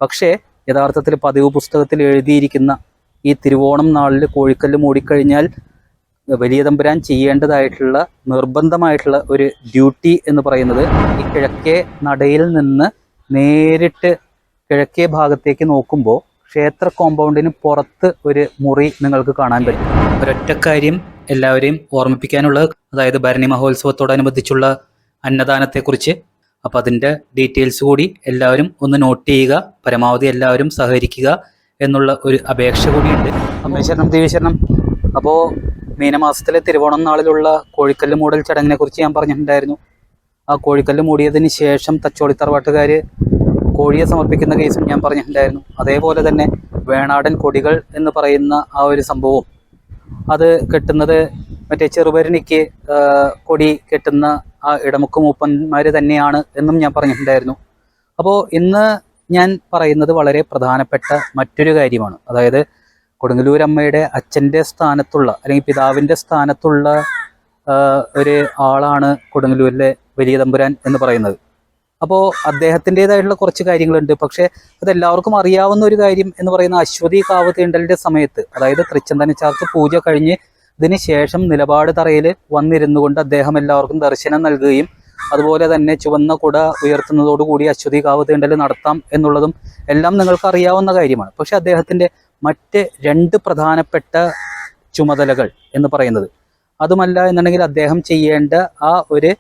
പക്ഷേ യഥാർത്ഥത്തിൽ പതിവ് പുസ്തകത്തിൽ എഴുതിയിരിക്കുന്ന ഈ തിരുവോണം നാളിൽ കോഴിക്കല്ല് മൂടിക്കഴിഞ്ഞാൽ വലിയ തമ്പുരാൻ ചെയ്യേണ്ടതായിട്ടുള്ള നിർബന്ധമായിട്ടുള്ള ഒരു ഡ്യൂട്ടി എന്ന് പറയുന്നത് ഈ കിഴക്കേ നടയിൽ നിന്ന് നേരിട്ട് കിഴക്കേ ഭാഗത്തേക്ക് നോക്കുമ്പോൾ ക്ഷേത്ര കോമ്പൗണ്ടിന് പുറത്ത് ഒരു മുറി നിങ്ങൾക്ക് കാണാൻ പറ്റും. ഒരൊറ്റ കാര്യം എല്ലാവരെയും ഓർമ്മിപ്പിക്കാനുള്ളത്, അതായത് ഭരണി മഹോത്സവത്തോടനുബന്ധിച്ചുള്ള അന്നദാനത്തെക്കുറിച്ച്. അപ്പോൾ അതിൻ്റെ ഡീറ്റെയിൽസ് കൂടി എല്ലാവരും ഒന്ന് നോട്ട് ചെയ്യുക, പരമാവധി എല്ലാവരും സഹകരിക്കുക എന്നുള്ള ഒരു അപേക്ഷ കൂടിയുണ്ട്. അമ്മേശ്വരണം ദേവീശ്വരണം. അപ്പോൾ മീനമാസത്തിലെ തിരുവോണം നാളിലുള്ള കോഴിക്കല്ല് മൂടൽ ചടങ്ങിനെ കുറിച്ച് ഞാൻ പറഞ്ഞിട്ടുണ്ടായിരുന്നു. ആ കോഴിക്കല്ല് മൂടിയതിന് ശേഷം തച്ചോളി തറവാട്ടുകാർ കോഴിയെ സമർപ്പിക്കുന്ന കേസും ഞാൻ പറഞ്ഞിട്ടുണ്ടായിരുന്നു. അതേപോലെ തന്നെ വേണാടൻ കൊടികൾ എന്ന് പറയുന്ന ആ ഒരു സംഭവം, അത് കെട്ടുന്നത് മറ്റേ ചെറുഭരണിക്ക് കൊടി കെട്ടുന്ന ആ ഇടമുക്ക് മൂപ്പന്മാർ തന്നെയാണ് എന്നും ഞാൻ പറഞ്ഞിട്ടുണ്ടായിരുന്നു. അപ്പോൾ ഇന്ന് ഞാൻ പറയുന്നത് വളരെ പ്രധാനപ്പെട്ട മറ്റൊരു കാര്യമാണ്. അതായത് കൊടുങ്ങല്ലൂരമ്മയുടെ അച്ഛൻ്റെ സ്ഥാനത്തുള്ള അല്ലെങ്കിൽ പിതാവിൻ്റെ സ്ഥാനത്തുള്ള ഒരു ആളാണ് കൊടുങ്ങല്ലൂരിലെ വലിയ തമ്പുരാൻ എന്ന് പറയുന്നത്. അപ്പോൾ അദ്ദേഹത്തിൻ്റെതായിട്ടുള്ള കുറച്ച് കാര്യങ്ങളുണ്ട്. പക്ഷേ അതെല്ലാവർക്കും അറിയാവുന്ന ഒരു കാര്യം എന്ന് പറയുന്ന അശ്വതി കാവ് തീണ്ടലിൻ്റെ സമയത്ത്, അതായത് തൃച്ചന്ദന ചാർത്ത് പൂജ കഴിഞ്ഞ് ഇതിന് ശേഷം നിലപാട് തറയിൽ വന്നിരുന്നു കൊണ്ട് അദ്ദേഹം എല്ലാവർക്കും ദർശനം നൽകുകയും അതുപോലെ തന്നെ ചുവന്ന കുട ഉയർത്തുന്നതോടുകൂടി അശ്വതി കാവ് തീണ്ടൽ നടത്താം എന്നുള്ളതും എല്ലാം നിങ്ങൾക്ക് അറിയാവുന്ന കാര്യമാണ്. പക്ഷെ അദ്ദേഹത്തിൻ്റെ മറ്റ് രണ്ട് പ്രധാനപ്പെട്ട ചുമതലകൾ എന്ന് പറയുന്നത്, അതുമല്ല എന്നുണ്ടെങ്കിൽ അദ്ദേഹം ചെയ്യേണ്ട ആ ഒരു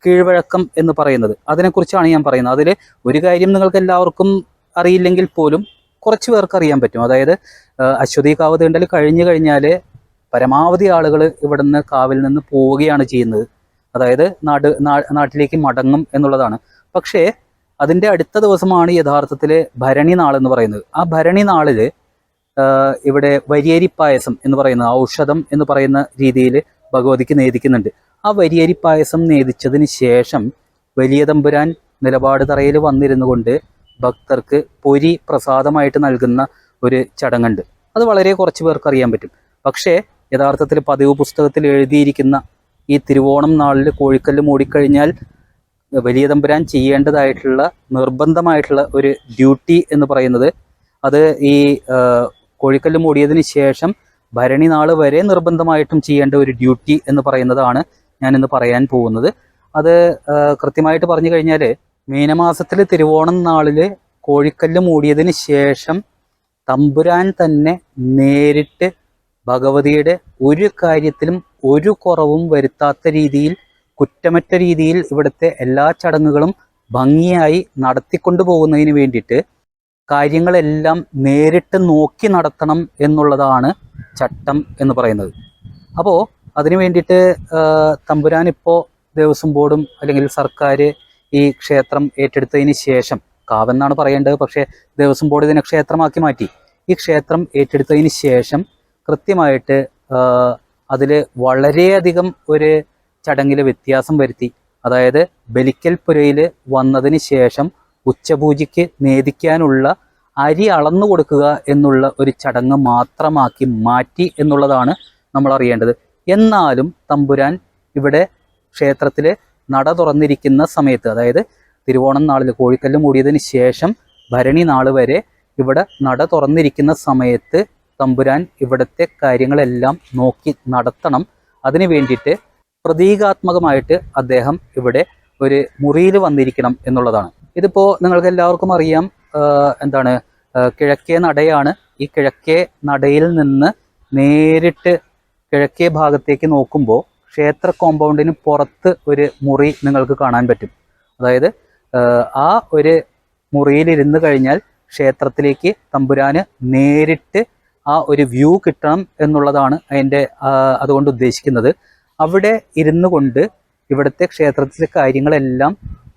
കീഴ്വഴക്കം എന്ന് പറയുന്നത്, അതിനെക്കുറിച്ചാണ് ഞാൻ പറയുന്നത്. അതിൽ ഒരു കാര്യം നിങ്ങൾക്ക് എല്ലാവർക്കും അറിയില്ലെങ്കിൽ പോലും കുറച്ച് പേർക്ക് അറിയാൻ പറ്റും. അതായത് അശ്വതി കാവ് തീണ്ടൽ കഴിഞ്ഞു കഴിഞ്ഞാൽ പരമാവധി ആളുകൾ ഇവിടുന്ന് കാവിൽ നിന്ന് പോവുകയാണ് ചെയ്യുന്നത്. അതായത് നാട്ടിലേക്ക് മടങ്ങും എന്നുള്ളതാണ്. പക്ഷേ അതിൻ്റെ അടുത്ത ദിവസമാണ് യഥാർത്ഥത്തിൽ ഭരണി നാളെന്ന് പറയുന്നത്. ആ ഭരണി നാളിൽ ഇവിടെ വരിയരിപ്പായസം എന്ന് പറയുന്ന ഔഷധം എന്ന് പറയുന്ന രീതിയിൽ ഭഗവതിക്ക് നേദിക്കുന്നുണ്ട്. ആ വരിയരിപ്പായസം നേദിച്ചതിന് ശേഷം വലിയ തമ്പുരാൻ നിലപാട് തറയിൽ വന്നിരുന്നു കൊണ്ട് ഭക്തർക്ക് പൊരി പ്രസാദമായിട്ട് നൽകുന്ന ഒരു ചടങ്ങുണ്ട്. അത് വളരെ കുറച്ച് പേർക്ക് അറിയാൻ പറ്റും. പക്ഷേ യഥാർത്ഥത്തിൽ പതിവ് പുസ്തകത്തിൽ എഴുതിയിരിക്കുന്ന ഈ തിരുവോണം നാളിൽ കോഴിക്കല്ല് മൂടിക്കഴിഞ്ഞാൽ വലിയ തമ്പുരാൻ ചെയ്യേണ്ടതായിട്ടുള്ള നിർബന്ധമായിട്ടുള്ള ഒരു ഡ്യൂട്ടി എന്ന് പറയുന്നത്, അത് ഈ കോഴിക്കല്ല് മൂടിയതിന് ശേഷം ഭരണി നാൾ വരെ നിർബന്ധമായിട്ടും ചെയ്യേണ്ട ഒരു ഡ്യൂട്ടി എന്ന് പറയുന്നതാണ് ഞാനിന്ന് പറയാൻ പോകുന്നത്. അത് കൃത്യമായിട്ട് പറഞ്ഞു കഴിഞ്ഞാൽ മീനമാസത്തിൽ തിരുവോണം നാളിൽ കോഴിക്കല്ല് മൂടിയതിന് ശേഷം തമ്പുരാൻ തന്നെ നേരിട്ട് ഭഗവതിയുടെ ഒരു കാര്യത്തിലും ഒരു കുറവും വരുത്താത്ത രീതിയിൽ, കുറ്റമറ്റ രീതിയിൽ ഇവിടുത്തെ എല്ലാ ചടങ്ങുകളും ഭംഗിയായി നടത്തിക്കൊണ്ടു പോകുന്നതിന് വേണ്ടിയിട്ട് കാര്യങ്ങളെല്ലാം നേരിട്ട് നോക്കി നടത്തണം എന്നുള്ളതാണ് ചട്ടം എന്ന് പറയുന്നത്. അപ്പോൾ അതിനു വേണ്ടിയിട്ട് തമ്പുരാൻ ഇപ്പോൾ ദേവസ്വം ബോർഡും അല്ലെങ്കിൽ സർക്കാർ ഈ ക്ഷേത്രം ഏറ്റെടുത്തതിന് ശേഷം, കാവെന്നാണ് പറയേണ്ടത്, പക്ഷേ ദേവസ്വം ബോർഡ് ഇതിനെ ക്ഷേത്രമാക്കി മാറ്റി. ഈ ക്ഷേത്രം ഏറ്റെടുത്തതിന് ശേഷം കൃത്യമായിട്ട് അതിൽ വളരെയധികം ഒരു ചടങ്ങിൽ വ്യത്യാസം വരുത്തി. അതായത് ബലിക്കൽ പുരയിൽ വന്നതിന് ശേഷം ഉച്ചപൂജയ്ക്ക് നേദിക്കാനുള്ള അരി അളന്നു കൊടുക്കുക എന്നുള്ള ഒരു ചടങ്ങ് മാത്രമാക്കി മാറ്റി എന്നുള്ളതാണ് നമ്മൾ അറിയേണ്ടത്. എന്നാലും തമ്പുരാൻ ഇവിടെ ക്ഷേത്രത്തിൽ നട തുറന്നിരിക്കുന്ന സമയത്ത്, അതായത് തിരുവോണം നാളിൽ കോഴിക്കല്ല് മൂടിയതിന് ശേഷം ഭരണി നാൾ വരെ ഇവിടെ നട തുറന്നിരിക്കുന്ന സമയത്ത് തമ്പുരാൻ ഇവിടുത്തെ കാര്യങ്ങളെല്ലാം നോക്കി നടത്തണം. അതിനു വേണ്ടിയിട്ട് പ്രതീകാത്മകമായിട്ട് അദ്ദേഹം ഇവിടെ ഒരു മുറിയിൽ വന്നിരിക്കണം എന്നുള്ളതാണ്. ഇതിപ്പോൾ നിങ്ങൾക്ക് എല്ലാവർക്കും അറിയാം, എന്താണ്, കിഴക്കേ നടയാണ്. ഈ കിഴക്കേ നടയിൽ നിന്ന് നേരിട്ട് കിഴക്കേ ഭാഗത്തേക്ക് നോക്കുമ്പോൾ ക്ഷേത്ര കോമ്പൗണ്ടിന് പുറത്ത് ഒരു മുറി നിങ്ങൾക്ക് കാണാൻ പറ്റും. അതായത് ആ ഒരു മുറിയിലിരുന്ന് കഴിഞ്ഞാൽ ക്ഷേത്രത്തിലേക്ക് തമ്പുരാന് നേരിട്ട് ആ ഒരു വ്യൂ കിട്ടണം എന്നുള്ളതാണ് അതുകൊണ്ട് ഉദ്ദേശിക്കുന്നത്. അവിടെ ഇരുന്നു കൊണ്ട് ഇവിടുത്തെ ക്ഷേത്രത്തിലെ കാര്യങ്ങളെല്ലാം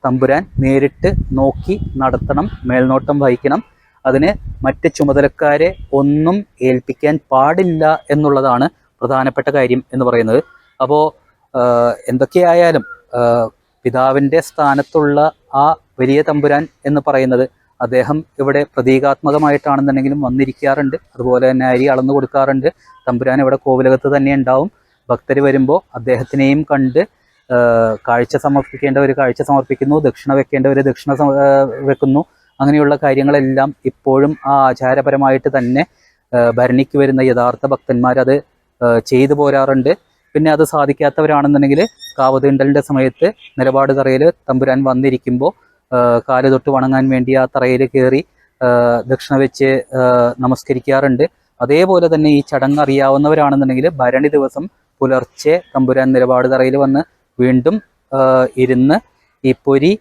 തമ്പുരാൻ നേരിട്ട് നോക്കി നടത്തണം, മേൽനോട്ടം വഹിക്കണം. അതിന് മറ്റ് ചുമതലക്കാരെ ഒന്നും ഏൽപ്പിക്കാൻ പാടില്ല എന്നുള്ളതാണ് പ്രധാനപ്പെട്ട കാര്യം എന്ന് പറയുന്നത്. അപ്പോൾ എന്തൊക്കെയായാലും പിതാവിൻ്റെ സ്ഥാനത്തുള്ള ആ വലിയ തമ്പുരാൻ എന്ന് പറയുന്നത്, അദ്ദേഹം ഇവിടെ പ്രതീകാത്മകമായിട്ടാണെന്നുണ്ടെങ്കിലും വന്നിരിക്കാറുണ്ട്. അതുപോലെ തന്നെ അരി അളന്നു കൊടുക്കാറുണ്ട്. തമ്പുരാൻ ഇവിടെ കോവിലകത്ത് തന്നെ ഉണ്ടാവും. ഭക്തർ വരുമ്പോൾ അദ്ദേഹത്തിനെയും കണ്ട് കാഴ്ച സമർപ്പിക്കേണ്ടവർ കാഴ്ച സമർപ്പിക്കുന്നു, ദക്ഷിണ വെക്കേണ്ടവർ ദക്ഷിണ വെക്കുന്നു. അങ്ങനെയുള്ള കാര്യങ്ങളെല്ലാം ഇപ്പോഴും ആ ആചാരപരമായിട്ട് തന്നെ ഭരണിക്ക് വരുന്ന യഥാർത്ഥ ഭക്തന്മാരത് ചെയ്തു പോരാറുണ്ട്. പിന്നെ അത് സാധിക്കാത്തവരാണെന്നുണ്ടെങ്കിൽ കാവ് തീണ്ടലിൻ്റെ സമയത്ത് നിലപാട് തറയിൽ തമ്പുരാൻ വന്നിരിക്കുമ്പോൾ കാല് തൊട്ട് വണങ്ങാൻ വേണ്ടി ആ തറയിൽ കയറി ദക്ഷിണ വെച്ച് നമസ്കരിക്കാറുണ്ട്. അതേപോലെ തന്നെ ഈ ചടങ്ങ് അറിയാവുന്നവരാണെന്നുണ്ടെങ്കിൽ ഭരണി ദിവസം പുലർച്ചെ തമ്പുരാൻ നിലപാട് തറയിൽ വന്ന് വീണ്ടും ഇരുന്ന് ഈ പൊരി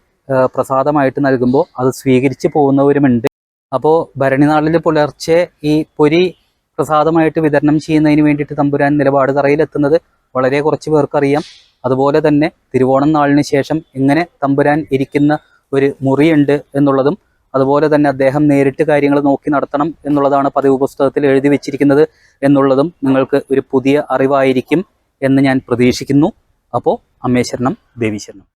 പ്രസാദമായിട്ട് നൽകുമ്പോൾ അത് സ്വീകരിച്ച് പോകുന്നവരുമുണ്ട്. അപ്പോൾ ഭരണി നാളിൽ പുലർച്ചെ ഈ പൊരി പ്രസാദമായിട്ട് വിതരണം ചെയ്യുന്നതിന് വേണ്ടിയിട്ട് തമ്പുരാൻ നിലപാട് തറയിൽ എത്തുന്നത് വളരെ കുറച്ച് പേർക്കറിയാം. അതുപോലെ തന്നെ തിരുവോണം നാളിന് ശേഷം എങ്ങനെ തമ്പുരാൻ ഇരിക്കുന്ന ഒരു മുറിയുണ്ട് എന്നുള്ളതും, അതുപോലെ തന്നെ അദ്ദേഹം നേരിട്ട് കാര്യങ്ങൾ നോക്കി നടത്തണം എന്നുള്ളതാണ് പതിവ് പുസ്തകത്തിൽ എഴുതി വെച്ചിരിക്കുന്നത് എന്നുള്ളതും നിങ്ങൾക്ക് ഒരു പുതിയ അറിവായിരിക്കും എന്ന് ഞാൻ പ്രതീക്ഷിക്കുന്നു. അപ്പോൾ അമ്മേ ശരണം, ദേവി ശരണം.